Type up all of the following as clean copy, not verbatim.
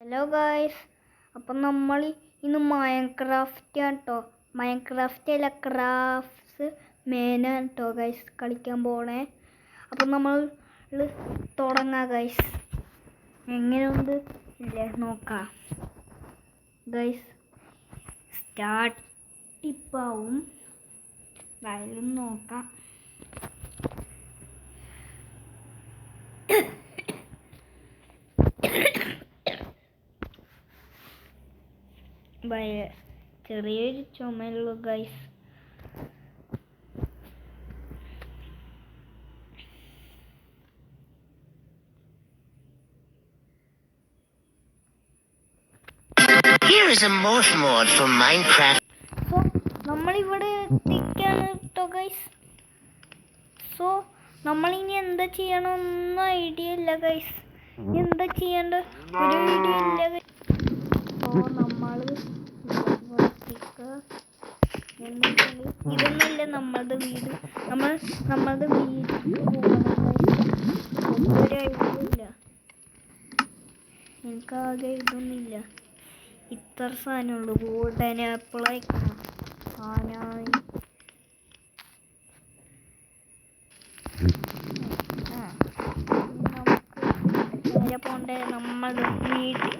Hello guys, അപ്പം നമ്മൾ ഇന്ന് മൈൻക്രാഫ്റ്റ് ആണ് കേട്ടോ. മൈൻക്രാഫ്റ്റ് അല്ല, ക്രാഫ്റ്റ്സ് മേനാണ് കേട്ടോ ഗൈസ് കളിക്കാൻ പോണേ. അപ്പം നമ്മൾ തുടങ്ങാം ഗൈസ്. എങ്ങനെയുണ്ട് ഇല്ലേ നോക്കാം ഗൈസ്. സ്റ്റാർട്ട് ഇപ്പാവും എന്തായാലും നോക്കാം. ചെറിയൊരു ചുമയുള്ളൂ guys. Here is a morph mod for Minecraft. So നമ്മളിവിടെ എത്തിക്കാണ് കേട്ടോ ഗൈസ്. സോ നമ്മളിനി എന്താ ചെയ്യണമെന്ന് ഐഡിയ ഇല്ല ഗൈസ്. എന്താ ചെയ്യേണ്ട ഒരു ഐഡിയ ഇല്ല ഗൈസ്. സോ നമ്മൾ ഇതൊന്നുമില്ല നമ്മളുടെ വീട്. നമ്മളുടെ വീട് ഒരു ഐഡിയ ഇല്ല. എനിക്കാകെ ഇതൊന്നുമില്ല. ഇത്ര സാധനമുള്ളൂ. ഗോൾഡൻ ആപ്പിൾ അയക്കണം. ആനായി നമുക്ക് നേരെ പോണ്ടേ നമ്മളുടെ വീട്.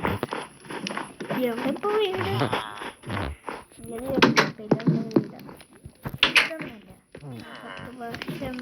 എവിടെ ഇപ്പൊ വീട്? ഇതൊന്നുമില്ല. 10 വർഷം